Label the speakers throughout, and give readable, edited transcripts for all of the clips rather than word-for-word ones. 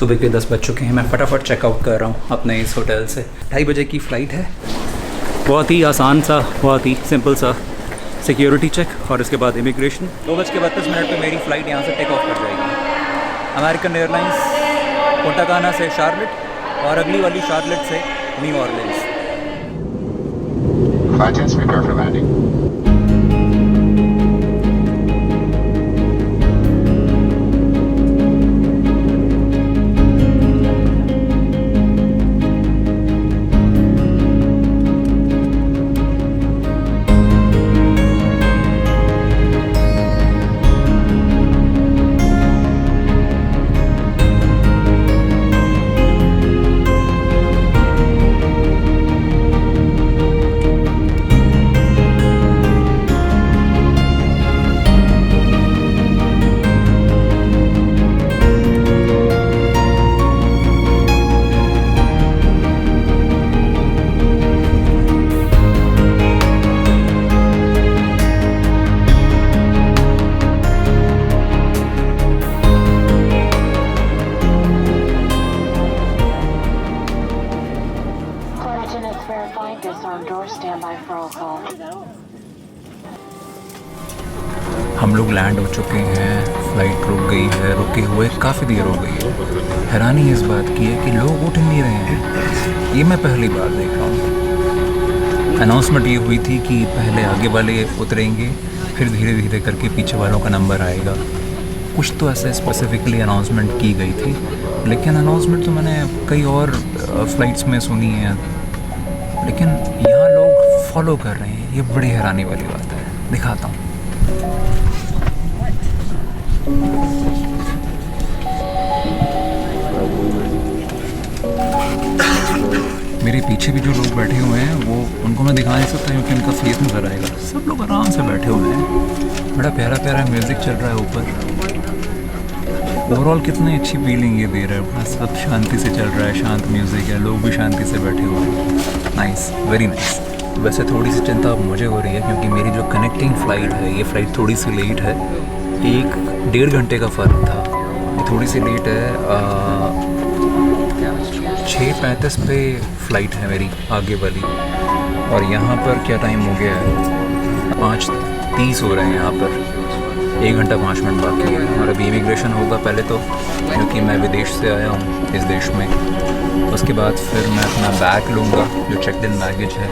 Speaker 1: सुबह के 10 बज चुके हैं। मैं फटाफट चेकआउट कर रहा हूँ अपने इस होटल से। 2:30 बजे की फ़्लाइट है। बहुत ही आसान सा, बहुत ही सिंपल सा सिक्योरिटी चेक और इसके बाद इमिग्रेशन। 2:32 पे मेरी फ़्लाइट यहाँ से टेक ऑफ कर जाएगी। अमेरिकन एयरलाइंस पुंटा काना से शार्लेट और अगली वाली शार्लेट से new ऑरलिंस।
Speaker 2: Flight attendants prepare for landing.
Speaker 1: हम लोग लैंड हो चुके हैं। फ़्लाइट रुक गई है, रुके हुए काफ़ी देर हो गई है। हैरानी इस बात की है कि लोग उठ नहीं रहे हैं। ये मैं पहली बार देख रहा हूँ। अनाउंसमेंट ये हुई थी कि पहले आगे वाले उतरेंगे, फिर धीरे धीरे करके पीछे वालों का नंबर आएगा। कुछ तो ऐसे स्पेसिफिकली अनाउंसमेंट की गई थी, लेकिन अनाउंसमेंट तो मैंने कई और फ़्लाइट्स में सुनी है, लेकिन यहाँ लोग फॉलो कर रहे हैं। ये बड़ी हैरानी वाली बात है। दिखाता हूँ। मेरे पीछे भी जो लोग बैठे हुए हैं वो उनको मैं दिखा नहीं सकता क्योंकि उनका फेस नज़र आएगा। सब लोग आराम से बैठे हुए हैं। बड़ा प्यारा प्यारा म्यूज़िक चल रहा है ऊपर। ओवरऑल कितनी अच्छी फीलिंग ये दे रहा है। बड़ा सब शांति से चल रहा है, शांत म्यूज़िक है, लोग भी शांति से बैठे हुए हैं। Nice, very nice. वैसे थोड़ी सी चिंता मुझे हो रही है क्योंकि मेरी जो कनेक्टिंग फ़्लाइट है, ये फ़्लाइट थोड़ी सी लेट है। 1-1.5 घंटे का फ़र्क था। ये थोड़ी सी लेट है। 6:35 पे फ़्लाइट है मेरी आगे वाली, और यहाँ पर क्या टाइम हो गया है? 5:30 हो रहे हैं यहाँ पर। 1 घंटा 5 मिनट बाकी है। और अभी इमिग्रेशन होगा पहले तो, क्योंकि मैं विदेश से आया हूँ इस देश में। उसके बाद फिर मैं अपना बैग लूँगा जो चेकड इन बैगेज है,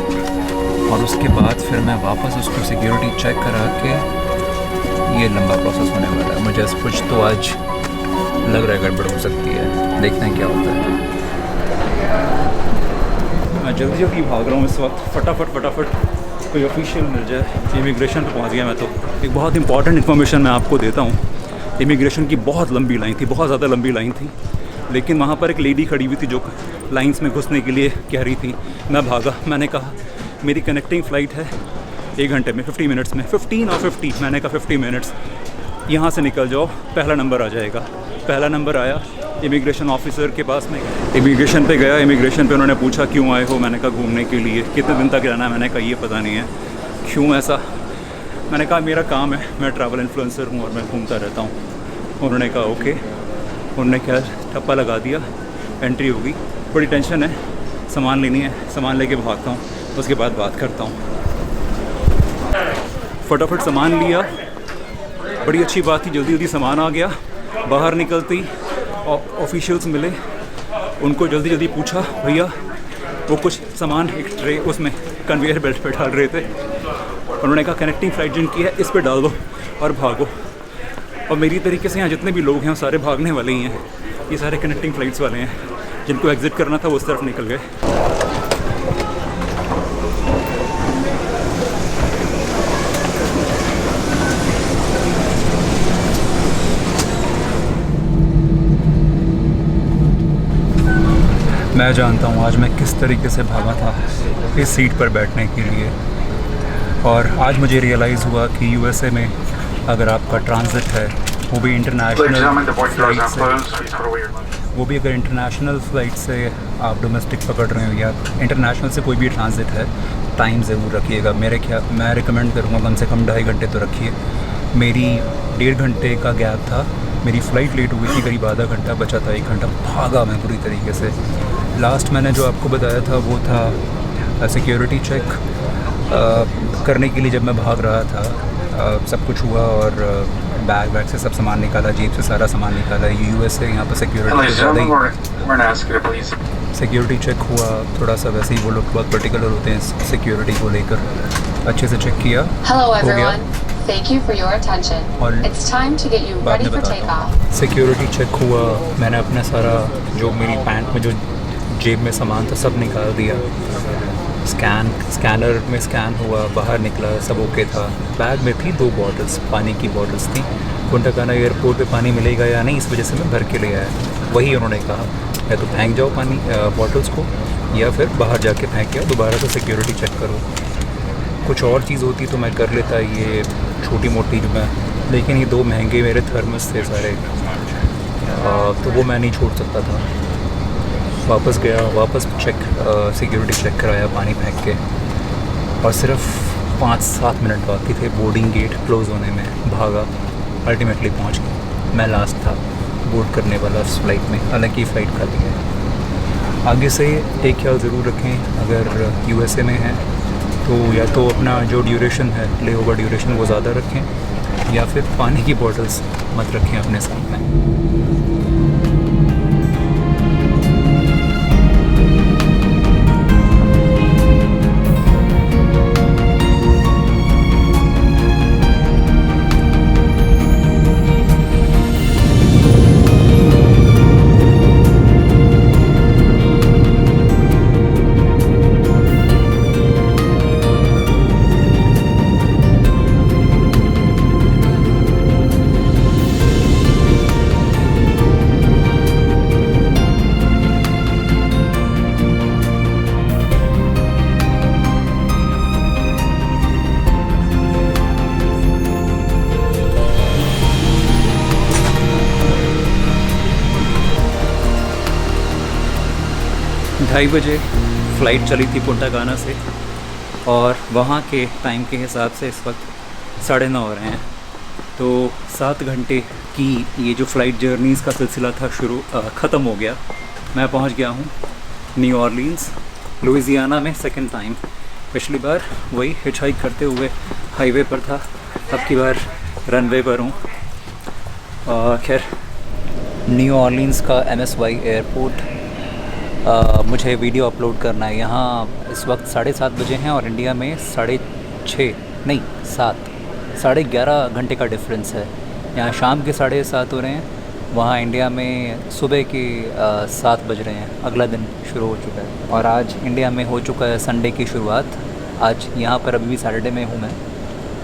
Speaker 1: और उसके बाद फिर मैं वापस उसको सिक्योरिटी चेक करा के, ये लंबा प्रोसेस होने वाला है। मुझे कुछ तो आज लग रहा है गड़बड़ हो सकती है। देखते हैं क्या होता है। मैं जल्दी भाग रहा हूँ इस वक्त। फटाफट कोई ऑफिशियल मिल जाए। इमिग्रेशन पे पहुँच गया मैं तो। एक बहुत इंपॉर्टेंट इन्फॉर्मेशन मैं आपको देता हूँ। इमिग्रेशन की बहुत लंबी लाइन थी, बहुत ज़्यादा लंबी लाइन थी, लेकिन वहाँ पर एक लेडी खड़ी हुई थी जो लाइंस में घुसने के लिए कह रही थी। मैं भागा। मैंने कहा मेरी कनेक्टिंग फ़्लाइट है 1 घंटे में, 50 मिनट्स में, 15 और 50। मैंने कहा 50 मिनट्स, यहाँ से निकल जाओ, पहला नंबर आ जाएगा। पहला नंबर आया। इमिग्रेशन ऑफिसर के पास में इमिग्रेशन पे गया। इमिग्रेशन पे उन्होंने पूछा क्यों आए हो? मैंने कहा घूमने के लिए। कितने दिन तक रहना है? मैंने कहा ये पता नहीं है। क्यों ऐसा? मैंने कहा मेरा काम है, मैं ट्रैवल इन्फ्लुएंसर हूँ और मैं घूमता रहता हूँ। उन्होंने कहा ओके। उन्होंने क्या ठप्पा लगा दिया, एंट्री होगी। बड़ी टेंशन है, सामान लेनी है, सामान लेके भागता हूँ, उसके बाद बात करता हूँ। फटाफट सामान लिया, बड़ी अच्छी बात थी, जल्दी सामान आ गया। बाहर निकलती ऑफिशियल्स मिले, उनको जल्दी पूछा भैया, वो कुछ सामान एक ट्रे उसमें कन्वेयर बेल्ट पे डाल रहे थे। उन्होंने कहा कनेक्टिंग फ़्लाइट जिनकी है इस पे डाल दो और भागो। और मेरी तरीके से यहाँ जितने भी लोग हैं सारे भागने वाले ही हैं। ये सारे कनेक्टिंग फ़्लाइट्स वाले हैं। जिनको एग्ज़िट करना था वो उस तरफ निकल गए। मैं जानता हूँ आज मैं किस तरीके से भागा था इस सीट पर बैठने के लिए, और आज मुझे रियलाइज़ हुआ कि यूएसए में अगर आपका ट्रांजिट है, वो भी इंटरनेशनल फ्लाइट से, वो भी अगर इंटरनेशनल फ़्लाइट से आप डोमेस्टिक पकड़ रहे हो या इंटरनेशनल से कोई भी ट्रांजिट है, टाइम ज़रूर रखिएगा। मैं रिकमेंड करूँगा कम से कम 2.5 घंटे तो रखिए। मेरी 1.5 घंटे का गैप था मेरी फ़्लाइट लेट हो गई थी, करीब आधा घंटा बचा था, 1 घंटा भागा मैं पूरी तरीके से। लास्ट मैंने जो आपको बताया था वो था सिक्योरिटी चेक करने के लिए जब मैं भाग रहा था। सब कुछ हुआ और बैग वैग से सब सामान निकाला, जेब से सारा सामान निकाला। यूएस से यहाँ पर सिक्योरिटी ज़्यादा ही सिक्योरिटी चेक हुआ, थोड़ा सा वैसे ही वो लोग बहुत पर्टिकुलर होते हैं सिक्योरिटी को लेकर। अच्छे से चेक किया, हो गया।
Speaker 2: Thank you for your attention. It's time to get you
Speaker 1: बाद
Speaker 2: ready
Speaker 1: में
Speaker 2: for
Speaker 1: बताता हूँ।
Speaker 2: takeoff.
Speaker 1: सिक्योरिटी चेक हुआ, मैंने अपना सारा जो मेरी पैंट में जो जेब में सामान था सब निकाल दिया। स्कैनर में स्कैन हुआ, बाहर निकला, सब ओके था। बैग में थी 2 बॉटल्स, पानी की बॉटल्स थी। पुंटा काना एयरपोर्ट पे पानी मिलेगा या नहीं, इस वजह से मैं भर के ले आया। वही उन्होंने कहा, या तो फेंक जाओ पानी बॉटल्स को, या फिर बाहर जाके फेंक के दोबारा से सिक्योरिटी चेक करो। कुछ और चीज़ होती तो मैं कर लेता, ये छोटी मोटी जो मैं, लेकिन ये 2 महंगे मेरे थर्मस थे सारे, तो वो मैं नहीं छोड़ सकता था। वापस गया, वापस सिक्योरिटी चेक कराया पानी फेंक के, और सिर्फ 5-7 मिनट बाकी थे बोर्डिंग गेट क्लोज़ होने में। भागा, अल्टीमेटली पहुंच गया। मैं लास्ट था बोर्ड करने वाला उस फ्लाइट में, हालांकि फ़्लाइट खाली है। आगे से एक ख्याल ज़रूर रखें, अगर यूएसए में हैं तो या तो अपना जो ड्यूरेशन है, ले ओवर ड्यूरेशन, वो ज़्यादा रखें, या फिर पानी की बॉटल्स मत रखें अपने साथ में। ढाई बजे फ़्लाइट चली थी पुंटा काना से, और वहाँ के टाइम के हिसाब से इस वक्त 9:30 हो रहे हैं। तो 7 घंटे की ये जो फ़्लाइट जर्नीज़ का सिलसिला था ख़त्म हो गया। मैं पहुँच गया हूँ न्यू ऑरलीन्स, लुइसियाना में सेकंड टाइम। पिछली बार वही हिचहाइक करते हुए हाईवे पर था, अब की बार रनवे पर हूँ। खैर, न्यू ऑरलीन्स का MSY एयरपोर्ट, मुझे वीडियो अपलोड करना है। यहाँ इस वक्त 7:30 बजे हैं और इंडिया में 6:30 नहीं 7:30 घंटे का डिफरेंस है। यहाँ शाम के 7:30 हो रहे हैं, वहाँ इंडिया में सुबह के 7 बज रहे हैं। अगला दिन शुरू हो चुका है, और आज इंडिया में हो चुका है संडे की शुरुआत। आज यहाँ पर अभी भी सैटरडे में हूँ मैं,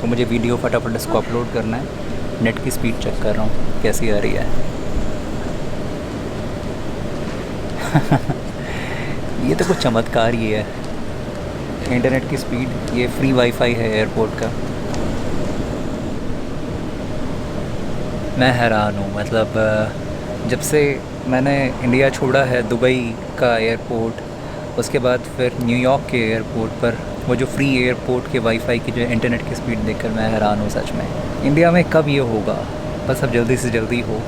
Speaker 1: तो मुझे वीडियो फटाफट इसको अपलोड करना है। नेट की स्पीड चेक कर रहा हूँ कैसी आ रही है। ये तो कुछ चमत्कार ही है, इंटरनेट की स्पीड। ये फ्री वाईफाई है एयरपोर्ट का। मैं हैरान हूँ, मतलब जब से मैंने इंडिया छोड़ा है, दुबई का एयरपोर्ट, उसके बाद फिर न्यूयॉर्क के एयरपोर्ट पर वो जो फ्री एयरपोर्ट के वाईफाई की जो इंटरनेट की स्पीड देखकर मैं हैरान हूँ सच में। इंडिया में कब ये होगा, बस अब जल्दी से जल्दी हो।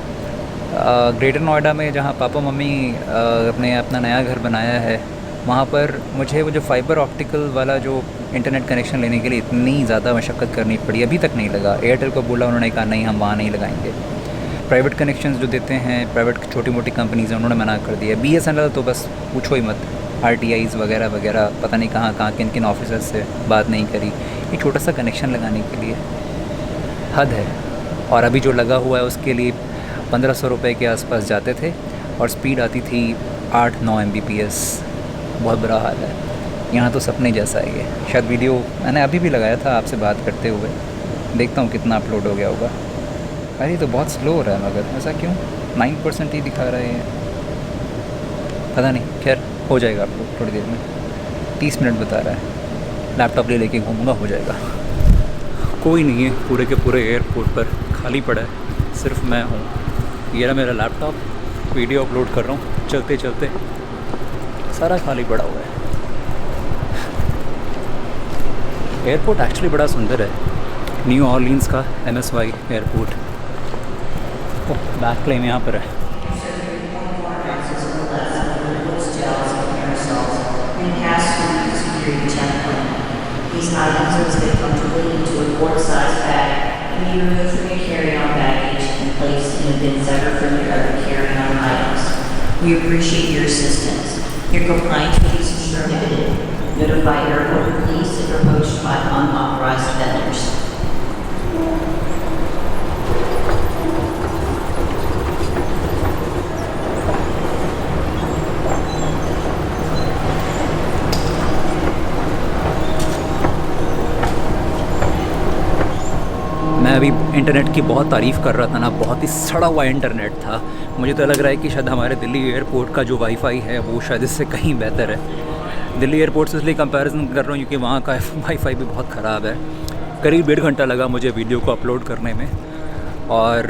Speaker 1: ग्रेटर नोएडा में जहाँ पापा मम्मी अपना नया घर बनाया है, वहाँ पर मुझे वो जो फाइबर ऑप्टिकल वाला जो इंटरनेट कनेक्शन लेने के लिए इतनी ज़्यादा मशक्क़त करनी पड़ी, अभी तक नहीं लगा। एयरटेल को बोला, उन्होंने कहा नहीं, हम वहाँ नहीं लगाएंगे। प्राइवेट कनेक्शंस जो देते हैं प्राइवेट छोटी मोटी कंपनीज़ हैं, उन्होंने मना कर दिया। BSNL तो बस पूछो ही मत, RTIs वगैरह वगैरह पता नहीं कहाँ किन किन ऑफिसर्स से बात नहीं करी, ये छोटा सा कनेक्शन लगाने के लिए। हद है। और अभी जो लगा हुआ है उसके लिए 1500 रुपये के आसपास जाते थे, और स्पीड आती थी 8-9 Mbps। बहुत बुरा हाल है। यहाँ तो सपने जैसा है ये। शायद वीडियो मैंने अभी भी लगाया था आपसे बात करते हुए, देखता हूँ कितना अपलोड हो गया होगा। अरे तो बहुत स्लो हो रहा है, मगर ऐसा क्यों? 9% ही दिखा रहे हैं, पता नहीं। खैर, हो जाएगा अपलोड थोड़ी देर में। 30 मिनट बता रहा है। लैपटॉप ले लेके घूमूंगा, हो जाएगा। कोई नहीं है पूरे के पूरे एयरपोर्ट पर, खाली पड़ा है, सिर्फ मैं हूँ। ये रहा मेरा लैपटॉप, वीडियो अपलोड कर रहा हूँ चलते चलते, सारा खाली पड़ा हुआ है। एयरपोर्ट एक्चुअली बड़ा सुंदर है, न्यू ऑरलीन्स का MSY एयरपोर्ट। बैक क्लेम यहाँ पर है।
Speaker 3: These items are fit comfortably into a quart-sized bag and be removed from your carry-on baggage and placed in a bin separate from your other carry-on items. We appreciate your assistance. Your compliance with these is prohibited. Notify airport police if approached by unauthorized vendors.
Speaker 1: मैं अभी internet की बहुत तारीफ़ कर रहा था ना, बहुत ही सड़ा हुआ इंटरनेट था। मुझे तो लग रहा है कि शायद हमारे दिल्ली एयरपोर्ट का जो वाईफाई है वो शायद इससे कहीं बेहतर है। दिल्ली एयरपोर्ट से इसलिए कंपैरिजन कर रहा हूँ क्योंकि वहाँ का वाईफाई भी बहुत ख़राब है। करीब 1.5 घंटा लगा मुझे वीडियो को अपलोड करने में। और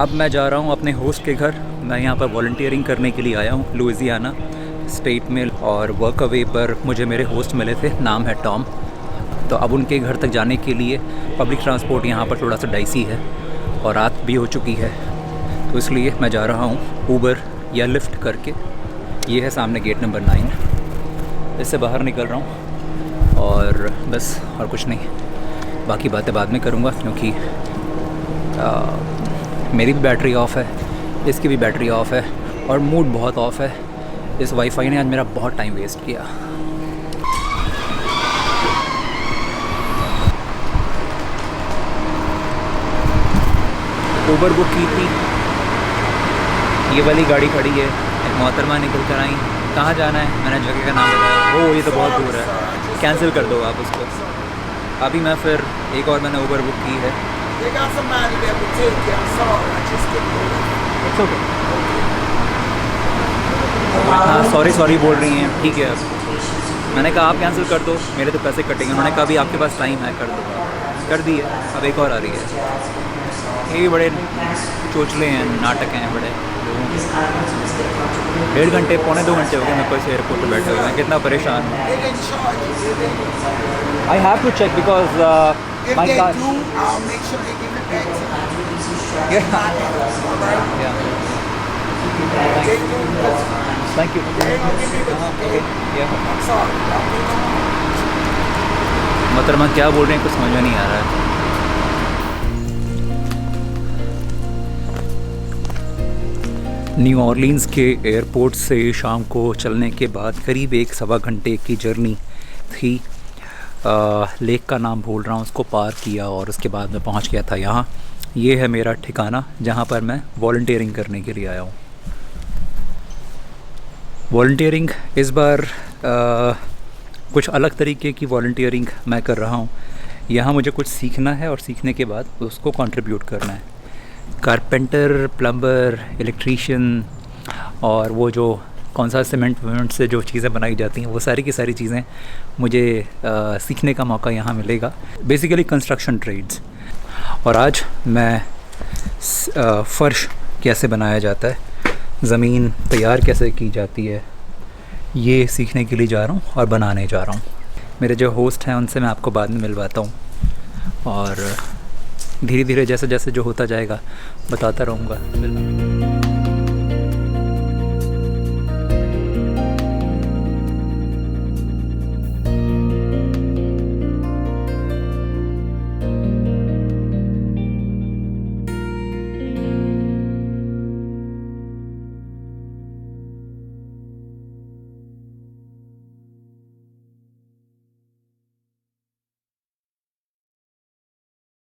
Speaker 1: अब मैं जा रहा हूँ अपने होस्ट के घर। मैं यहाँ पर वॉलंटियरिंग करने के लिए आया हूँ लुइसियाना स्टेट में, और वर्क अवे पर मुझे मेरे होस्ट मिले थे, नाम है टॉम। तो अब उनके घर तक जाने के लिए पब्लिक ट्रांसपोर्ट यहाँ पर थोड़ा सा डाइसी है और रात भी हो चुकी है, तो इसलिए मैं जा रहा हूँ ऊबर या लिफ्ट करके। ये है सामने गेट नंबर 9, इससे बाहर निकल रहा हूँ और बस, और कुछ नहीं। बाकी बातें बाद में करूँगा क्योंकि मेरी भी बैटरी ऑफ़ है, इसकी भी बैटरी ऑफ़ है और मूड बहुत ऑफ़ है। इस वाईफाई ने आज मेरा बहुत टाइम वेस्ट किया। ऊबर बुक की थी, ये वाली गाड़ी खड़ी है, एक मोहतरमा निकल कर आई। कहाँ जाना है मैंने जगह का नाम बताया, ओ ये तो बहुत दूर है, कैंसिल कर दो आप उसको। अभी मैं फिर एक और मैंने ऊबर बुक की है। हाँ सॉरी बोल रही हैं, ठीक है। अब मैंने कहा आप कैंसिल कर दो, मेरे तो पैसे कटेंगे। उन्होंने कहा अभी आपके पास टाइम है, कर दो, कर दी है। अब एक और आ रही है। ये बड़े चोचले हैं, नाटक हैं बड़े लोगों के। 1.5 घंटे, पौने 2 घंटे हो गए मेरे को इस एयरपोर्ट पर बैठे हुए हैं। कितना परेशान हूँ। I have to check because my car. Thank you. मोहतरमा क्या बोल रहे हैं कुछ समझ में नहीं आ रहा है। न्यू ऑरलीन्स के एयरपोर्ट से शाम को चलने के बाद करीब 1-1.25 घंटे की जर्नी थी। लेक का नाम भूल रहा हूँ, उसको पार किया और उसके बाद मैं पहुँच गया था यहाँ। ये है मेरा ठिकाना जहाँ पर मैं वॉलंटियरिंग करने के लिए आया हूँ। वॉलंटियरिंग इस बार कुछ अलग तरीके की वॉलंटियरिंग मैं कर रहा हूँ। यहाँ मुझे कुछ सीखना है और सीखने के बाद उसको कंट्रीब्यूट करना है। कारपेंटर, प्लम्बर, इलेक्ट्रीशियन और वो जो कौन सा सीमेंट से जो चीज़ें बनाई जाती हैं, वो सारी की सारी चीज़ें मुझे सीखने का मौका यहाँ मिलेगा। Basically construction trades. और आज मैं फ़र्श कैसे बनाया जाता है, ज़मीन तैयार कैसे की जाती है, ये सीखने के लिए जा रहा हूँ और बनाने जा रहा हूँ। मेरे जो होस्ट हैं उनसे मैं आपको बाद में मिलवाता हूँ और धीरे धीरे जैसे जैसे जो होता जाएगा बताता रहूँगा।